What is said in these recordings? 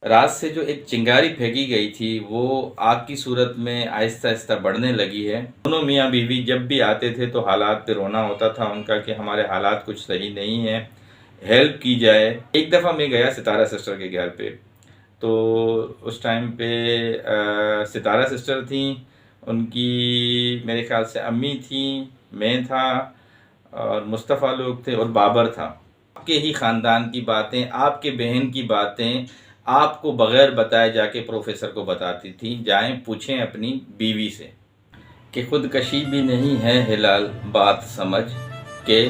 रात से जो एक चिंगारी फेंकी गई थी वो आग की सूरत में आहिस्ता आहिस्ता बढ़ने लगी है। दोनों मियाँ बीवी जब भी आते थे तो हालात पे रोना होता था उनका कि हमारे हालात कुछ सही नहीं है, हेल्प की जाए। एक दफ़ा मैं गया सितारा सिस्टर के घर पे, तो उस टाइम पे सितारा सिस्टर थी, उनकी मेरे ख्याल से अम्मी थी, मैं था और मुस्तफ़ा लोग थे और बाबर था। आपके ही ख़ानदान की बातें, आपके बहन की बातें आपको बग़ैर बताए जाके प्रोफेसर को बताती थी। जाएं पूछें अपनी बीवी से कि ख़ुदकशी भी नहीं है हिलाल बात समझ, के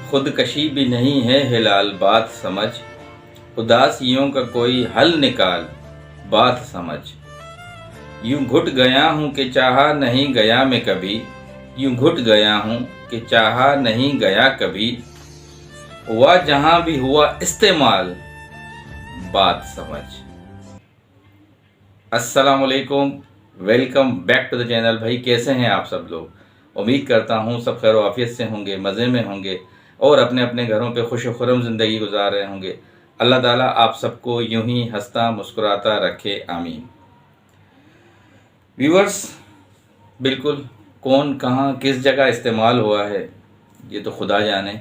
ख़ुदकशी भी नहीं है हिलाल बात समझ, उदासियों का कोई हल निकाल बात समझ। यूं घुट गया हूँ कि चाहा नहीं गया मैं कभी, यूं घुट गया हूँ कि चाहा नहीं गया कभी, हुआ जहां भी हुआ इस्तेमाल बात समझ। अस्सलाम वालेकुम, welcome back to the channel. भाई कैसे हैं आप सब लोग? उम्मीद करता हूँ सब खैर आफियत से होंगे, मज़े में होंगे और अपने अपने घरों पे खुश खुरम ज़िंदगी गुजार रहे होंगे। अल्लाह ताला आप सबको यूं ही हंसता मुस्कुराता रखे, आमीन। व्यूअर्स, बिल्कुल कौन कहाँ किस जगह इस्तेमाल हुआ है ये तो खुदा जाने,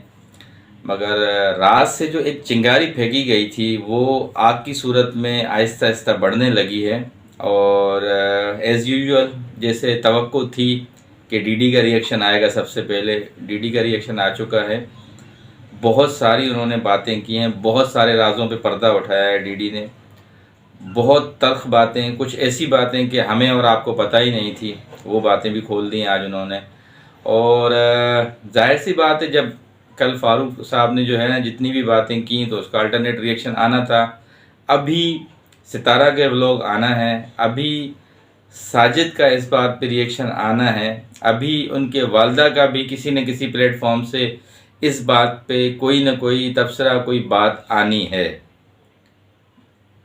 मगर रात से जो एक चिंगारी फेंकी गई थी वो आग की सूरत में आहिस्ता आहिस्ता बढ़ने लगी है। और एज़ यूजुअल जैसे तवक्को थी कि डीडी का रिएक्शन आएगा, सबसे पहले डीडी का रिएक्शन आ चुका है। बहुत सारी उन्होंने बातें की हैं, बहुत सारे राजों पे पर्दा उठाया है डीडी ने, बहुत तल्ख बातें, कुछ ऐसी बातें कि हमें और आपको पता ही नहीं थी, वो बातें भी खोल दी हैं आज उन्होंने। और जाहिर सी बात है, जब कल फारूक साहब ने जो है ना जितनी भी बातें की तो उसका अल्टरनेट रिएक्शन आना था। अभी सितारा के व्लॉग आना है, अभी साजिद का इस बात पे रिएक्शन आना है, अभी उनके वालदा का भी किसी न किसी प्लेटफॉर्म से इस बात पे कोई न कोई तबसरा, कोई बात आनी है।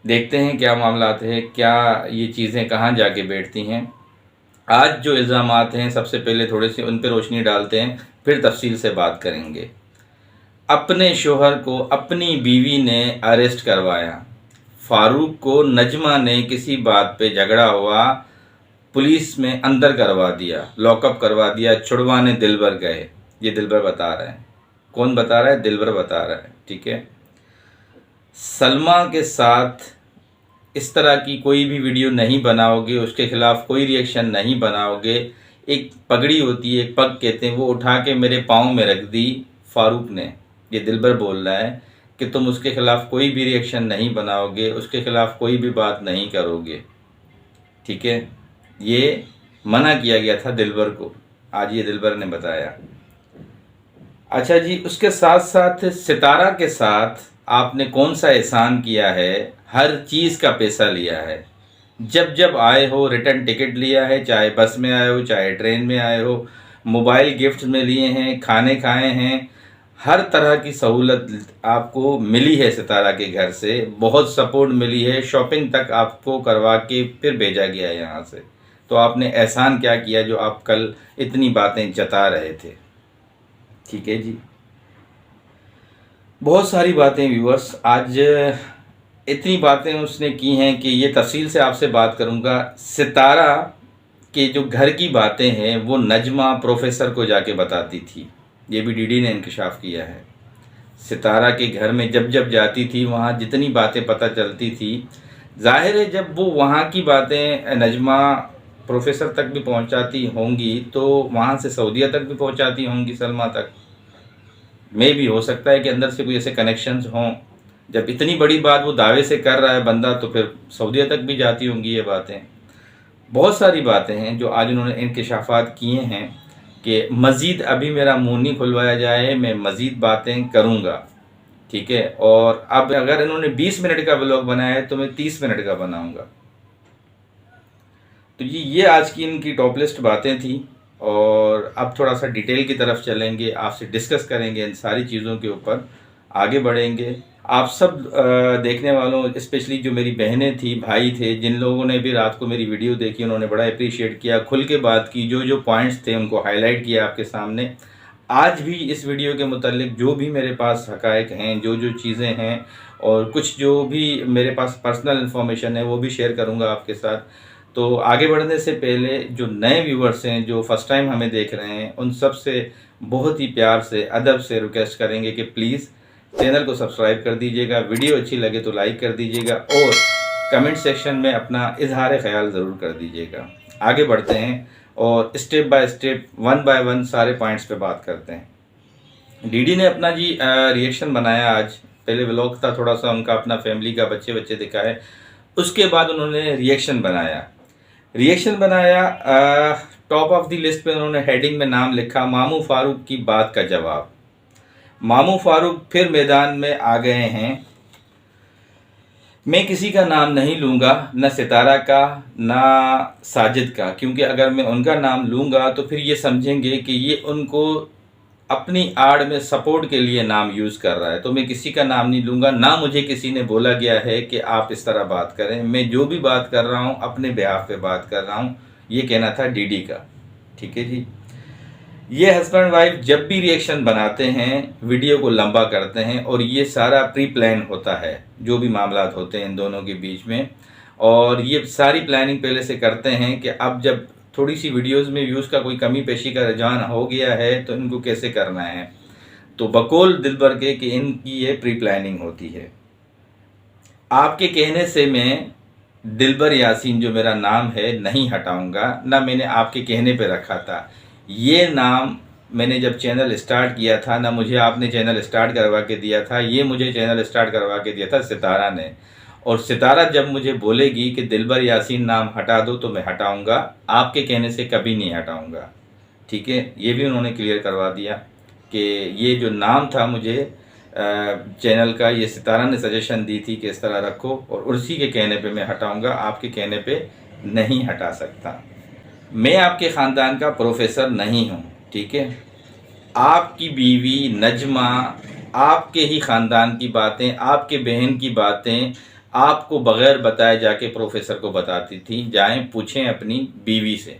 देखते हैं क्या मामलात है, क्या ये चीज़ें कहाँ जाके बैठती हैं। आज जो इल्ज़ामात हैं सबसे पहले थोड़े से उन पर रोशनी डालते हैं, फिर तफसील से बात करेंगे। अपने शोहर को अपनी बीवी ने अरेस्ट करवाया। फारूक को नजमा ने किसी बात पे झगड़ा हुआ, पुलिस में अंदर करवा दिया, लॉकअप करवा दिया, छुड़वाने दिलबर गए। ये दिलबर बता रहे हैं। कौन बता रहा है? दिलबर बता रहा है, ठीक है। सलमा के साथ इस तरह की कोई भी वीडियो नहीं बनाओगे, उसके खिलाफ कोई रिएक्शन नहीं बनाओगे। एक पगड़ी होती है, एक पग कहते हैं, वो उठा के मेरे पाँव में रख दी फारूक ने। ये दिलबर बोल रहा है कि तुम उसके खिलाफ कोई भी रिएक्शन नहीं बनाओगे, उसके खिलाफ कोई भी बात नहीं करोगे, ठीक है। ये मना किया गया था दिलबर को, आज ये दिलबर ने बताया। अच्छा जी, उसके साथ साथ सितारा के साथ आपने कौन सा एहसान किया है? हर चीज़ का पैसा लिया है। जब जब आए हो रिटर्न टिकट लिया है, चाहे बस में आए हो चाहे ट्रेन में आए हो, मोबाइल गिफ्ट में लिए हैं, खाने खाए हैं, हर तरह की सहूलत आपको मिली है सितारा के घर से। बहुत सपोर्ट मिली है, शॉपिंग तक आपको करवा के फिर भेजा गया है यहाँ से। तो आपने एहसान क्या किया जो आप कल इतनी बातें जता रहे थे? ठीक है जी, बहुत सारी बातें व्यूअर्स, आज इतनी बातें उसने की हैं कि ये तफसील से आपसे बात करूंगा। सितारा के जो घर की बातें हैं वो नजमा प्रोफेसर को जाके बताती थी, ये भी डीडी ने इंकशाफ किया है। सितारा के घर में जब जब जाती थी वहाँ जितनी बातें पता चलती थी, जाहिर है जब वो वहाँ की बातें नजमा प्रोफेसर तक भी पहुँचाती होंगी तो वहाँ से सऊदीया तक भी पहुँचाती होंगी, सलमा तक। में भी हो सकता है कि अंदर से कोई ऐसे कनेक्शंस हों। जब इतनी बड़ी बात वो दावे से कर रहा है बंदा, तो फिर सऊदीया तक भी जाती होंगी ये बातें। बहुत सारी बातें हैं जो आज उन्होंने इंकशाफात किए हैं कि मज़ीद अभी मेरा मुंह नहीं खुलवाया जाए, मैं मज़ीद बातें करूँगा, ठीक है। और अब अगर इन्होंने 20 मिनट का व्लॉग बनाया है तो मैं 30 मिनट का बनाऊँगा। तो ये आज की इनकी टॉप लिस्ट बातें थी। और अब थोड़ा सा डिटेल की तरफ चलेंगे, आपसे डिस्कस करेंगे इन सारी चीज़ों के ऊपर, आगे बढ़ेंगे। आप सब देखने वालों, स्पेशली जो मेरी बहनें थी, भाई थे, जिन लोगों ने भी रात को मेरी वीडियो देखी, उन्होंने बड़ा अप्रिशिएट किया, खुल के बात की, जो जो पॉइंट्स थे उनको हाईलाइट किया आपके सामने। आज भी इस वीडियो के मुतालिक जो भी मेरे पास हक़ाइक़ हैं, जो जो चीज़ें हैं और कुछ जो भी मेरे पास पर्सनल इन्फॉर्मेशन है वो भी शेयर करूँगा आपके साथ। तो आगे बढ़ने से पहले जो नए व्यूवर्स हैं, जो फ़र्स्ट टाइम हमें देख रहे हैं, उन सब से बहुत ही प्यार से, अदब से रिक्वेस्ट करेंगे कि प्लीज़ चैनल को सब्सक्राइब कर दीजिएगा, वीडियो अच्छी लगे तो लाइक कर दीजिएगा और कमेंट सेक्शन में अपना इज़हार ख़याल ज़रूर कर दीजिएगा। आगे बढ़ते हैं और step by step, one by one सारे पॉइंट्स पे बात करते हैं। डीडी ने अपना जी रिएक्शन बनाया आज। पहले व्लॉग था, थोड़ा सा उनका अपना फैमिली का बच्चे बच्चे दिखाए, उसके बाद उन्होंने रिएक्शन बनाया। टॉप ऑफ द लिस्ट पे उन्होंने हेडिंग में नाम लिखा, मामू फारूक की बात का जवाब। मामू फारूक फिर मैदान में आ गए हैं। मैं किसी का नाम नहीं लूँगा, न सितारा का न साजिद का, क्योंकि अगर मैं उनका नाम लूँगा तो फिर ये समझेंगे कि ये उनको अपनी आड़ में सपोर्ट के लिए नाम यूज़ कर रहा है। तो मैं किसी का नाम नहीं लूँगा, ना मुझे किसी ने बोला गया है कि आप इस तरह बात करें। मैं जो भी बात कर रहा हूँ अपने बिहाफ पे बात कर रहा हूँ। ये कहना था डीडी का। ठीक है जी। ये हस्बैंड वाइफ जब भी रिएक्शन बनाते हैं, वीडियो को लंबा करते हैं और ये सारा प्री प्लान होता है, जो भी मामलात होते हैं इन दोनों के बीच में। और ये सारी प्लानिंग पहले से करते हैं कि अब जब थोड़ी सी वीडियोस में व्यूज़ का कोई कमी पेशी का रुझान हो गया है तो इनको कैसे करना है। तो बकौल दिलबर के कि इनकी ये प्री प्लानिंग होती है। आपके कहने से मैं दिलबर यासीन जो मेरा नाम है नहीं हटाऊंगा, ना मैंने आपके कहने पे रखा था। ये नाम मैंने जब चैनल स्टार्ट किया था, ना मुझे आपने चैनल स्टार्ट करवा के दिया था, ये मुझे चैनल स्टार्ट करवा के दिया था सितारा ने। और सितारा जब मुझे बोलेगी कि दिलबर यासीन नाम हटा दो तो मैं हटाऊंगा, आपके कहने से कभी नहीं हटाऊंगा। ठीक है, ये भी उन्होंने क्लियर करवा दिया कि ये जो नाम था मुझे चैनल का, ये सितारा ने सजेशन दी थी कि इस तरह रखो और उसी के कहने पे मैं हटाऊंगा, आपके कहने पे नहीं हटा सकता। मैं आपके ख़ानदान का प्रोफेसर नहीं हूँ। ठीक है, आपकी बीवी नजमा आपके ही ख़ानदान की बातें, आपके बहन की बातें आपको बग़ैर बताए जाके प्रोफेसर को बताती थी। जाएं पूछें अपनी बीवी से।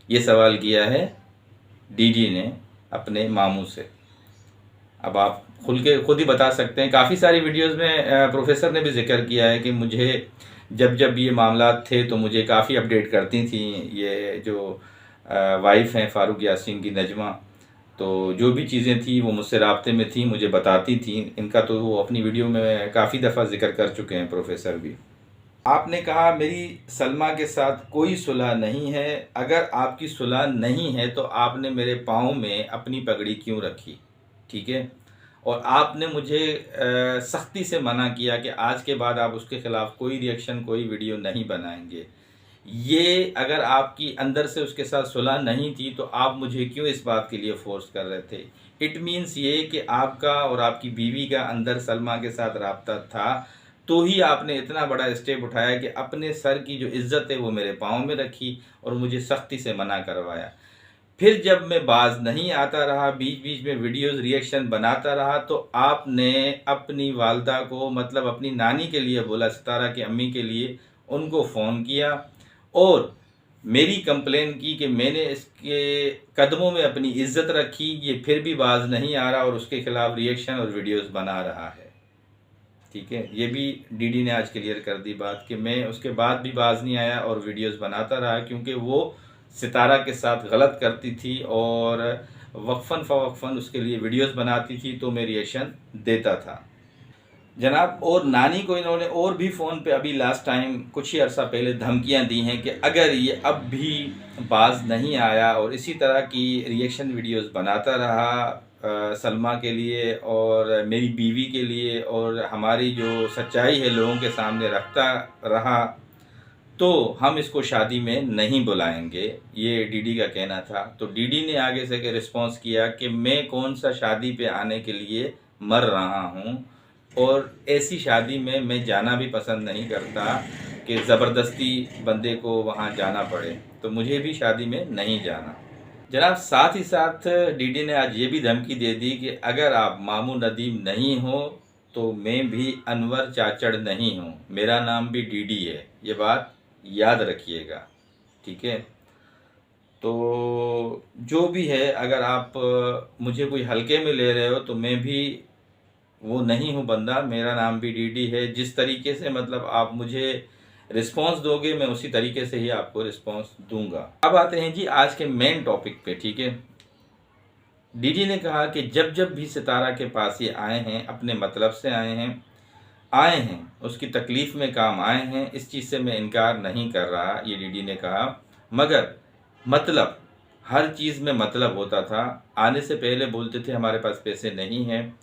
ये सवाल किया है डीडी ने अपने मामू से। अब आप खुद ही बता सकते हैं। काफ़ी सारी वीडियोस में प्रोफेसर ने भी जिक्र किया है कि मुझे जब ये मामलात थे तो मुझे काफ़ी अपडेट करती थी ये जो वाइफ हैं फारूक यासीन की नजमा। तो जो भी चीज़ें थी वो मुझसे राब्ते में थी, मुझे बताती थी। इनका तो वो अपनी वीडियो में काफ़ी दफ़ा जिक्र कर चुके हैं प्रोफेसर भी। आपने कहा मेरी सलमा के साथ कोई सुलह नहीं है। अगर आपकी सुलह नहीं है तो आपने मेरे पाँव में अपनी पगड़ी क्यों रखी। ठीक है, और आपने मुझे सख्ती से मना किया कि आज के बाद आप उसके ख़िलाफ़ कोई रिएक्शन, कोई वीडियो नहीं बनाएंगे। ये अगर आपकी अंदर से उसके साथ सुलह नहीं थी तो आप मुझे क्यों इस बात के लिए फ़ोर्स कर रहे थे। इट मीन्स ये कि आपका और आपकी बीवी का अंदर सलमा के साथ राब्ता था, तो ही आपने इतना बड़ा स्टेप उठाया कि अपने सर की जो इज़्ज़त है वो मेरे पाँव में रखी और मुझे सख्ती से मना करवाया। फिर जब मैं बाज नहीं आता रहा, बीच बीच में वीडियोस रिएक्शन बनाता रहा, तो आपने अपनी वालदा को, मतलब अपनी नानी के लिए बोला, सितारा की अम्मी के लिए, उनको फ़ोन किया और मेरी कंप्लेन की कि मैंने इसके कदमों में अपनी इज्जत रखी, ये फिर भी बाज नहीं आ रहा और उसके ख़िलाफ़ रिएक्शन और वीडियोस बना रहा है। ठीक है, ये भी डीडी ने आज क्लियर कर दी बात कि मैं उसके बाद भी बाज नहीं आया और वीडियोस बनाता रहा, क्योंकि वो सितारा के साथ गलत करती थी और वक्फन फ़वक्फन उसके लिए वीडियोस बनाती थी तो मैं रिएक्शन देता था जनाब। और नानी को इन्होंने और भी फ़ोन पे अभी लास्ट टाइम कुछ ही अर्सा पहले धमकियां दी हैं कि अगर ये अब भी बाज नहीं आया और इसी तरह की रिएक्शन वीडियोस बनाता रहा सलमा के लिए और मेरी बीवी के लिए और हमारी जो सच्चाई है लोगों के सामने रखता रहा, तो हम इसको शादी में नहीं बुलाएंगे। ये डीडी का कहना था। तो डीडी ने आगे से के रिस्पॉन्स किया कि मैं कौन सा शादी पे आने के लिए मर रहा हूँ और ऐसी शादी में मैं जाना भी पसंद नहीं करता कि ज़बरदस्ती बंदे को वहाँ जाना पड़े, तो मुझे भी शादी में नहीं जाना। जनाब, साथ ही साथ डीडी ने आज ये भी धमकी दे दी कि अगर आप मामू नदीम नहीं हो तो मैं भी अनवर चाचड़ नहीं हूँ, मेरा नाम भी डीडी है। ये बात याद रखिएगा। ठीक है, तो जो भी है, अगर आप मुझे कोई हल्के में ले रहे हो तो मैं भी वो नहीं हूँ बंदा, मेरा नाम भी डीडी है। जिस तरीके से मतलब आप मुझे रिस्पांस दोगे मैं उसी तरीके से ही आपको रिस्पांस दूंगा। अब आते हैं जी आज के मेन टॉपिक पे, ठीक है। डीडी ने कहा कि जब जब भी सितारा के पास ये आए हैं अपने मतलब से आए हैं उसकी तकलीफ़ में काम आए हैं, इस चीज़ से मैं इनकार नहीं कर रहा, ये डीडी ने कहा। मगर मतलब हर चीज़ में मतलब होता था। आने से पहले बोलते थे हमारे पास पैसे नहीं हैं,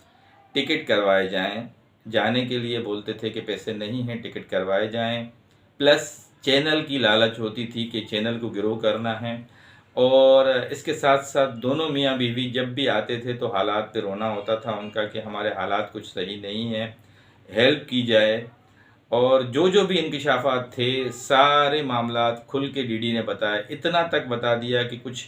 टिकट करवाए जाएं। जाने के लिए बोलते थे कि पैसे नहीं हैं, टिकट करवाए जाएं। प्लस चैनल की लालच होती थी कि चैनल को ग्रो करना है। और इसके साथ साथ दोनों मियाँ बीवी जब भी आते थे तो हालात पे रोना होता था उनका कि हमारे हालात कुछ सही नहीं हैं, हेल्प की जाए। और जो जो भी इंकिशाफात थे सारे मामलात खुल के डीडी ने बताया। इतना तक बता दिया कि कुछ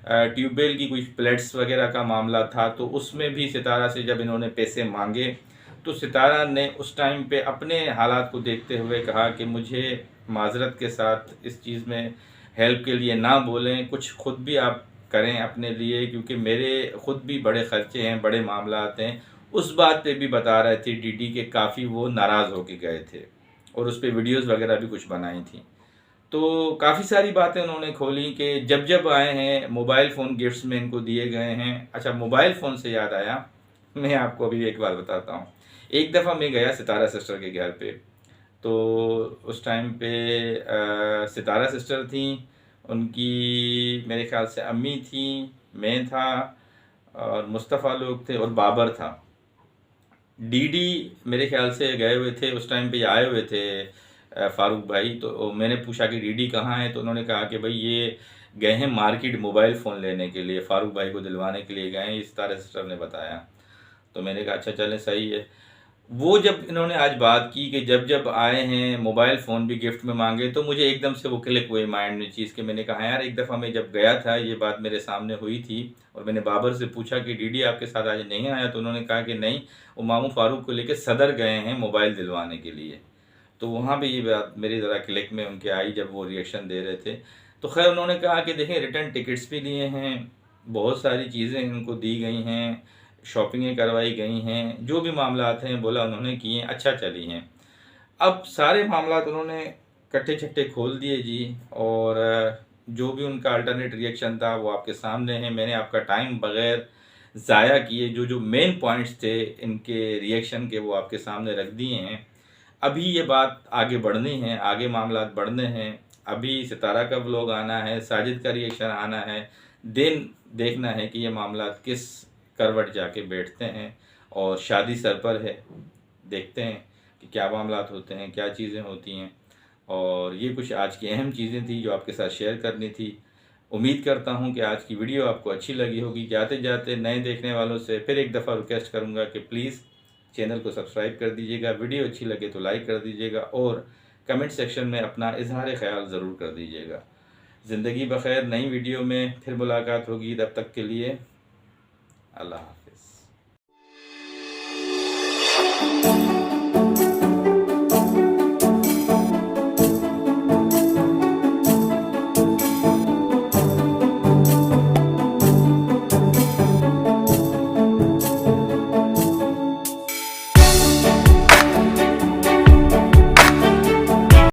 ट्यूबवेल की कुछ प्लेट्स वगैरह का मामला था, तो उसमें भी सितारा से जब इन्होंने पैसे मांगे तो सितारा ने उस टाइम पे अपने हालात को देखते हुए कहा कि मुझे माजरत के साथ इस चीज़ में हेल्प के लिए ना बोलें, कुछ खुद भी आप करें अपने लिए, क्योंकि मेरे खुद भी बड़े ख़र्चे हैं, बड़े मामलात हैं। उस बात पे भी बता रहे थे डीडी के काफ़ी वो नाराज़ होके गए थे और उस पर वीडियोज़ वगैरह भी कुछ बनाई थी। तो काफ़ी सारी बातें उन्होंने खोली कि जब जब आए हैं मोबाइल फ़ोन गिफ्ट्स में इनको दिए गए हैं। अच्छा, मोबाइल फ़ोन से याद आया, मैं आपको अभी एक बात बताता हूँ। एक दफ़ा मैं गया सितारा सिस्टर के घर पे, तो उस टाइम पे सितारा सिस्टर थी, उनकी मेरे ख्याल से अम्मी थी, मैं था और मुस्तफ़ा लोग थे और बाबर था। डीडी मेरे ख्याल से गए हुए थे उस टाइम पे, ये आए हुए थे फारूक भाई। तो मैंने पूछा कि डीडी कहाँ है, तो उन्होंने कहा कि भाई ये गए हैं मार्केट मोबाइल फ़ोन लेने के लिए, फारूक भाई को दिलवाने के लिए गए हैं, इस तरह सिस्टर ने बताया। तो मैंने कहा अच्छा चलें सही है। वो जब इन्होंने आज बात की कि जब जब आए हैं मोबाइल फ़ोन भी गिफ्ट में मांगे, तो मुझे एकदम से वो क्लिक हुई माइंड में चीज़ कि मैंने कहा यार एक दफ़ा मैं जब गया था ये बात मेरे सामने हुई थी और मैंने बाबर से पूछा कि डीडी आपके साथ आज नहीं आया, तो उन्होंने कहा कि नहीं, वो मामू फारूक को लेकर सदर गए हैं मोबाइल दिलवाने के लिए। तो वहाँ पे ये बात मेरी ज़रा क्लिक में उनके आई जब वो रिएक्शन दे रहे थे। तो खैर उन्होंने कहा कि देखें रिटर्न टिकट्स भी लिए हैं, बहुत सारी चीज़ें इनको दी गई हैं, शॉपिंगें करवाई गई हैं, जो भी मामलात हैं बोला उन्होंने किए, अच्छा चली हैं। अब सारे मामलात उन्होंने कट्टे छट्टे खोल दिए जी। और जो भी उनका अल्टरनेट रिएक्शन था वो आपके सामने है। मैंने आपका टाइम बग़ैर ज़ाया किए जो जो मेन पॉइंट्स थे इनके रिएक्शन के वो आपके सामने रख दिए हैं। अभी ये बात आगे बढ़नी है, आगे मामलात बढ़ने हैं। अभी सितारा का व्लॉग आना है, साजिद का रिएक्शन आना है, दिन देखना है कि ये मामलात किस करवट जाके बैठते हैं। और शादी सर पर है, देखते हैं कि क्या मामलात होते हैं, क्या चीज़ें होती हैं। और ये कुछ आज की अहम चीज़ें थी जो आपके साथ शेयर करनी थी। उम्मीद करता हूँ कि आज की वीडियो आपको अच्छी लगी होगी। जाते जाते नए देखने वालों से फिर एक दफ़ा रिक्वेस्ट करूँगा कि प्लीज़ चैनल को सब्सक्राइब कर दीजिएगा, वीडियो अच्छी लगे तो लाइक कर दीजिएगा और कमेंट सेक्शन में अपना इजहार ख्याल ज़रूर कर दीजिएगा। ज़िंदगी बख़ैर, नई वीडियो में फिर मुलाकात होगी, तब तक के लिए अल्लाह हाफ़िज़।